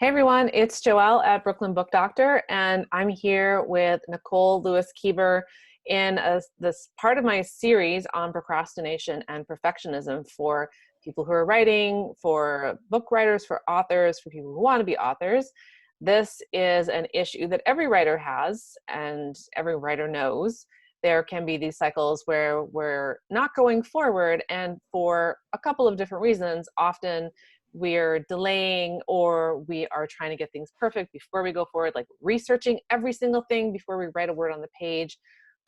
Hey everyone, it's Joelle at Brooklyn Book Doctor, and I'm here with Nicole Lewis-Keeber in this part of my series on procrastination and perfectionism for people who are writing, for book writers, for authors, for people who want to be authors. This is an issue that every writer has, and every writer knows. There can be these cycles where we're not going forward, and for a couple of different reasons, often we're delaying or we are trying to get things perfect before we go forward, like researching every single thing before we write a word on the page,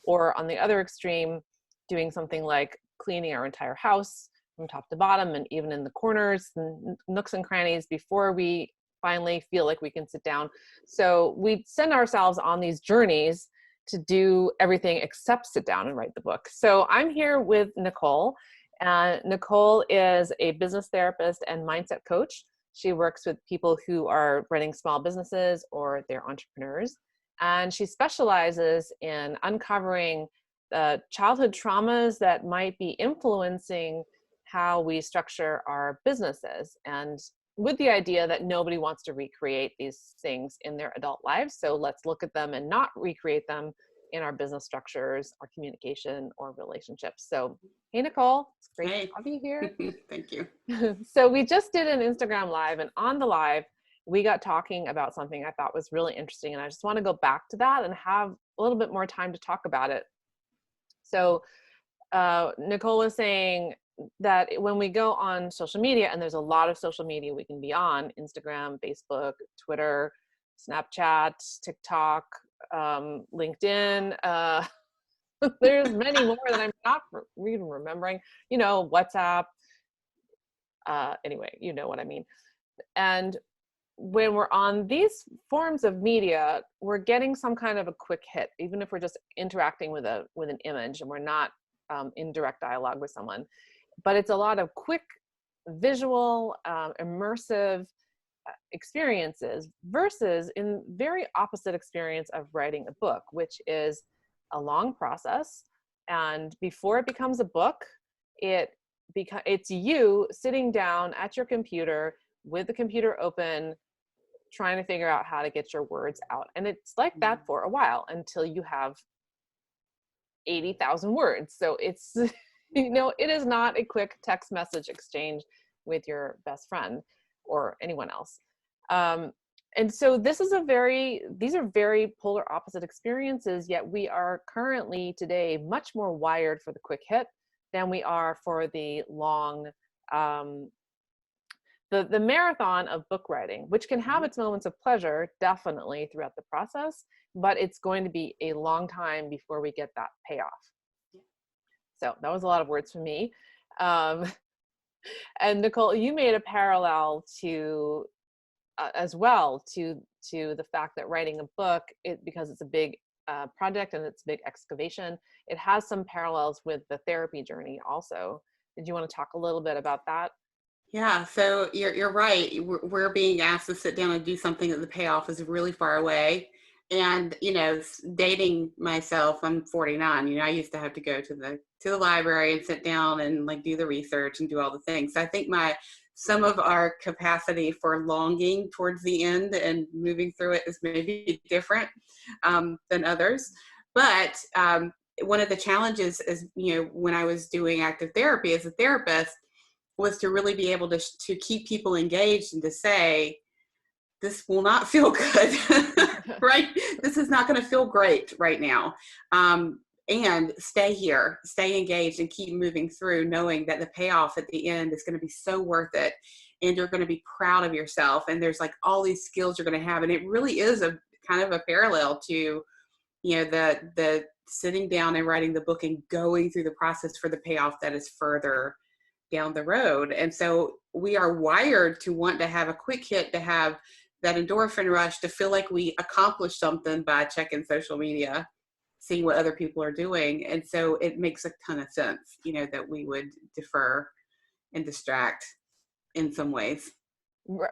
or on the other extreme, doing something like cleaning our entire house from top to bottom and even in the corners and nooks and crannies before we finally feel like we can sit down. So we send ourselves on these journeys to do everything except sit down and write the book. So I'm here with Nicole. Nicole is a business therapist and mindset coach. She works with people who are running small businesses or they're entrepreneurs. And she specializes in uncovering the childhood traumas that might be influencing how we structure our businesses, and with the idea that nobody wants to recreate these things in their adult lives. So let's look at them and not recreate them in our business structures, our communication, or relationships. So, hey, Nicole, it's great to have you here. Thank you. So we just did an Instagram live, and on the live, we got talking about something I thought was really interesting. And I just want to go back to that and have a little bit more time to talk about it. So Nicole was saying that when we go on social media, and there's a lot of social media we can be on: Instagram, Facebook, Twitter, Snapchat, TikTok, LinkedIn, there's many more that I'm not even remembering, WhatsApp, anyway, you know what I mean. And when we're on these forms of media, we're getting some kind of a quick hit, even if we're just interacting with an image and we're not in direct dialogue with someone. But it's a lot of quick visual, immersive experiences versus in very opposite experience of writing a book, which is a long process. And before it becomes a book, it's you sitting down at your computer with the computer open, trying to figure out how to get your words out. And it's like that for a while until you have 80,000 words. So it's, it is not a quick text message exchange with your best friend or anyone else. And so these are very polar opposite experiences, yet we are currently today much more wired for the quick hit than we are for the long, the marathon of book writing, which can have its moments of pleasure, definitely, throughout the process, but it's going to be a long time before we get that payoff. So that was a lot of words from me. And Nicole, you made a parallel to as well to the fact that writing a book, because it's a big project and it's a big excavation, it has some parallels with the therapy journey also. Did you want to talk a little bit about that? Yeah, so you're right. We're being asked to sit down and do something that the payoff is really far away. And, dating myself, I'm 49. I used to have to go to the library and sit down and like do the research and do all the things. So I think some of our capacity for longing towards the end and moving through it is maybe different than others. But one of the challenges is, when I was doing active therapy as a therapist, was to really be able to keep people engaged and to say, this will not feel good, right? This is not going to feel great right now. And stay here, stay engaged, and keep moving through, knowing that the payoff at the end is going to be so worth it. And you're going to be proud of yourself. And there's like all these skills you're going to have. And it really is a kind of a parallel to, the sitting down and writing the book and going through the process for the payoff that is further down the road. And so we are wired to want to have a quick hit, to have that endorphin rush, to feel like we accomplished something by checking social media, seeing what other people are doing. And so it makes a ton of sense, that we would defer and distract in some ways.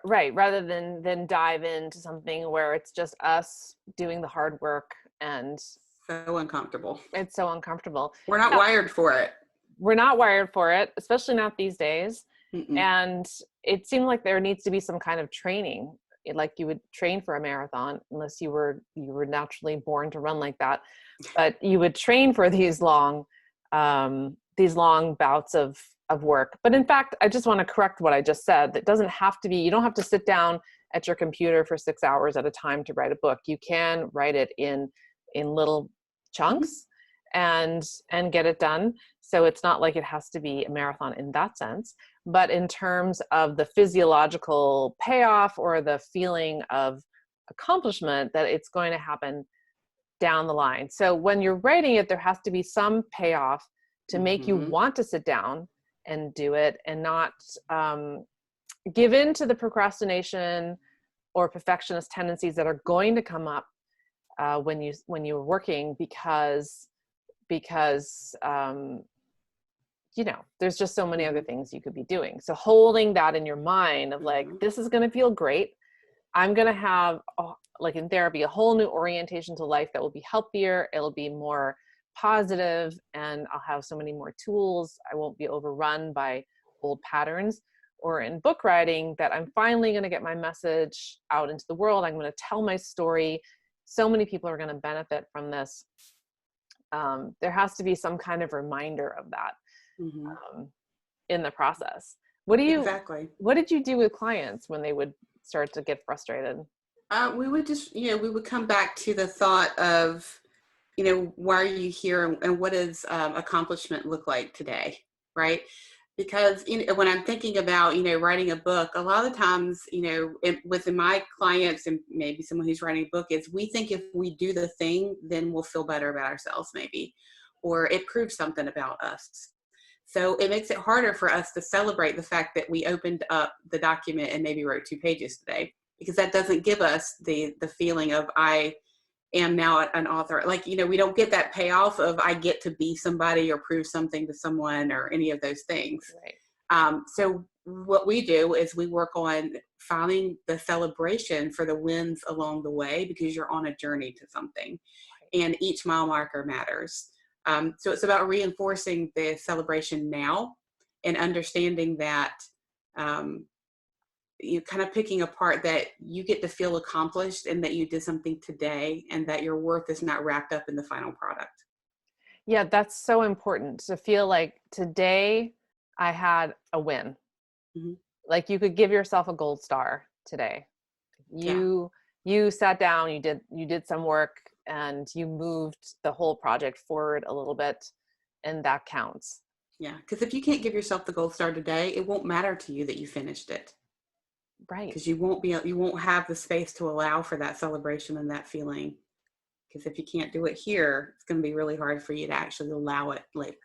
Right. Rather than dive into something where it's just us doing the hard work, and so uncomfortable. It's so uncomfortable. We're not wired for it. We're not wired for it, especially not these days. Mm-mm. And it seemed like there needs to be some kind of training like you would train for a marathon, unless you were naturally born to run like that, but you would train for these long bouts of work. But in fact, I just want to correct what I just said. That doesn't have to be, you don't have to sit down at your computer for 6 hours at a time to write a book. You can write it in little chunks and get it done. So it's not like it has to be a marathon in that sense. But in terms of the physiological payoff or the feeling of accomplishment, that it's going to happen down the line. So when you're writing it, there has to be some payoff to make you want to sit down and do it, and not give in to the procrastination or perfectionist tendencies that are going to come up when you're working, because there's just so many other things you could be doing. So holding that in your mind of like, this is going to feel great. I'm going to have, like in therapy, a whole new orientation to life that will be healthier. It'll be more positive, and I'll have so many more tools. I won't be overrun by old patterns. Or in book writing, that I'm finally going to get my message out into the world. I'm going to tell my story. So many people are going to benefit from this. There has to be some kind of reminder of that in the process. What did you do with clients when they would start to get frustrated? We would just, we would come back to the thought of, why are you here, and what does accomplishment look like today, right? Because when I'm thinking about, writing a book, a lot of times, within my clients and maybe someone who's writing a book, is we think if we do the thing, then we'll feel better about ourselves maybe, or it proves something about us. So it makes it harder for us to celebrate the fact that we opened up the document and maybe wrote 2 pages today, because that doesn't give us the feeling of I am now an author. Like, we don't get that payoff of I get to be somebody or prove something to someone or any of those things. Right. So what we do is we work on finding the celebration for the wins along the way, because you're on a journey to something, and each mile marker matters. So it's about reinforcing the celebration now, and understanding that you kind of picking apart that you get to feel accomplished, and that you did something today, and that your worth is not wrapped up in the final product. Yeah, that's so important, to feel like today I had a win. Like you could give yourself a gold star today. You sat down, you did some work, and you moved the whole project forward a little bit, and that counts. Yeah, because if you can't give yourself the gold star today, it won't matter to you that you finished it. Right. Because you won't have the space to allow for that celebration and that feeling. Because if you can't do it here, it's going to be really hard for you to actually allow it later.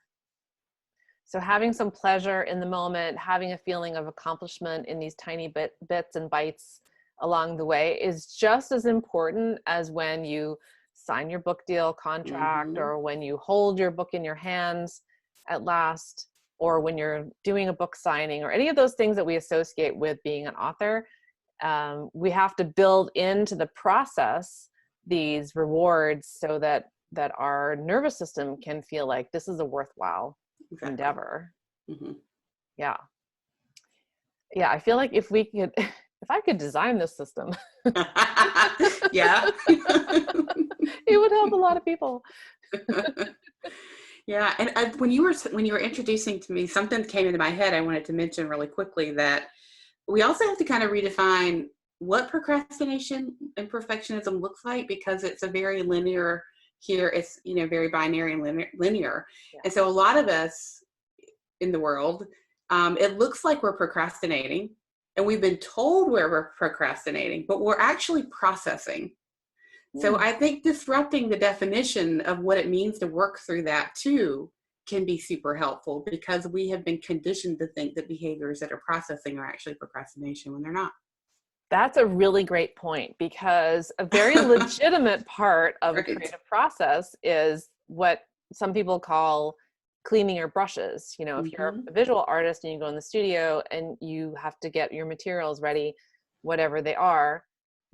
So having some pleasure in the moment, having a feeling of accomplishment in these tiny bits and bites along the way is just as important as when you sign your book deal contract, or when you hold your book in your hands at last, or when you're doing a book signing, or any of those things that we associate with being an author. We have to build into the process these rewards so that our nervous system can feel like this is a worthwhile endeavor. Yeah. I feel like if I could design this system, yeah, it would help a lot of people. Yeah, and when you were introducing to me, something came into my head I wanted to mention really quickly, that we also have to kind of redefine what procrastination and perfectionism looks like, because it's a very linear here. It's, very binary and linear. Yeah. And so a lot of us in the world, it looks like we're procrastinating, and we've been told we're procrastinating, but we're actually processing. So I think disrupting the definition of what it means to work through that too can be super helpful, because we have been conditioned to think that behaviors that are processing are actually procrastination when they're not. That's a really great point, because a very legitimate part of a creative process is what some people call cleaning your brushes. If you're a visual artist and you go in the studio and you have to get your materials ready, whatever they are,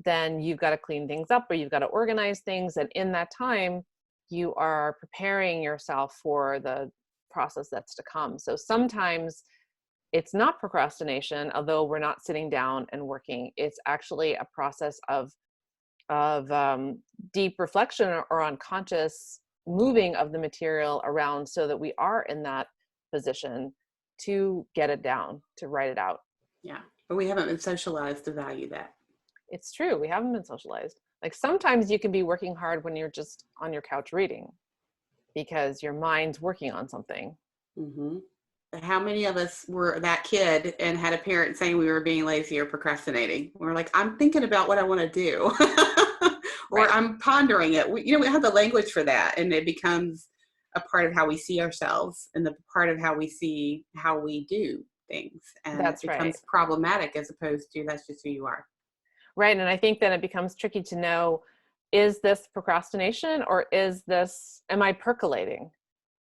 then you've got to clean things up, or you've got to organize things. And in that time, you are preparing yourself for the process that's to come. So sometimes it's not procrastination, although we're not sitting down and working. It's actually a process of deep reflection or unconscious moving of the material around so that we are in that position to get it down, to write it out. Yeah, but we haven't been socialized to value that. It's true. We haven't been socialized. Like sometimes you can be working hard when you're just on your couch reading because your mind's working on something. Mm-hmm. How many of us were that kid and had a parent saying we were being lazy or procrastinating? We're like, I'm thinking about what I want to do, or Right. I'm pondering it. We have the language for that, and it becomes a part of how we see ourselves and the part of how we see how we do things, and it That's right. becomes problematic as opposed to that's just who you are. Right. And I think then it becomes tricky to know, is this procrastination or am I percolating?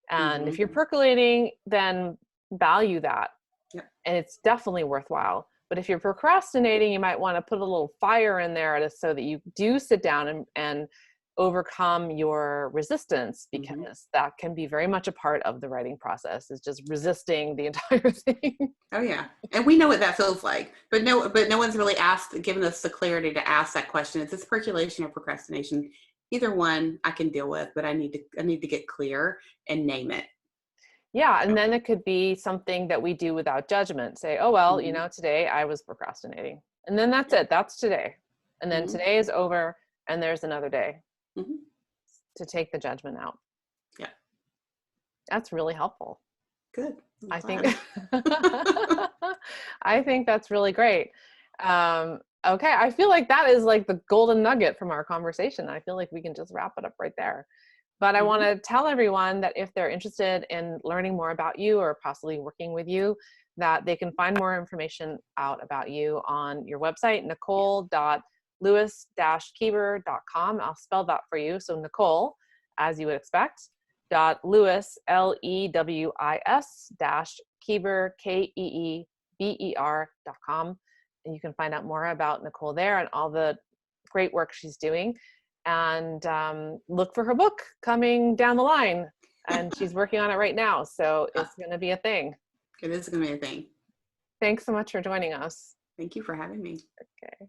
And Mm-hmm. if you're percolating, then value that. Yep. And it's definitely worthwhile. But if you're procrastinating, you might want to put a little fire in there so that you do sit down and overcome your resistance, because Mm-hmm. that can be very much a part of the writing process, is just resisting the entire thing. Oh yeah, and we know what that feels like, but no one's really given us the clarity to ask that question. Is this percolation or procrastination? Either one I can deal with, but I need to get clear and name it. Yeah. And So, then it could be something that we do without judgment. Say, oh, well, mm-hmm. today I was procrastinating. And then that's Yeah. it. That's today. And then Mm-hmm. today is over and there's another day Mm-hmm. to take the judgment out. Yeah. That's really helpful. Good. I'm I think glad. I think that's really great. Okay, I feel like that is like the golden nugget from our conversation. I feel like we can just wrap it up right there. But I want Mm-hmm. to tell everyone that if they're interested in learning more about you or possibly working with you, that they can find more information out about you on your website, nicole.lewis-keeber.com. I'll spell that for you. So Nicole, as you would expect, .lewis, LEWIS -Keeber, KEEBER.com. And you can find out more about Nicole there and all the great work she's doing. And look for her book coming down the line. And she's working on it right now. So it's going to be a thing. It is going to be a thing. Thanks so much for joining us. Thank you for having me. Okay.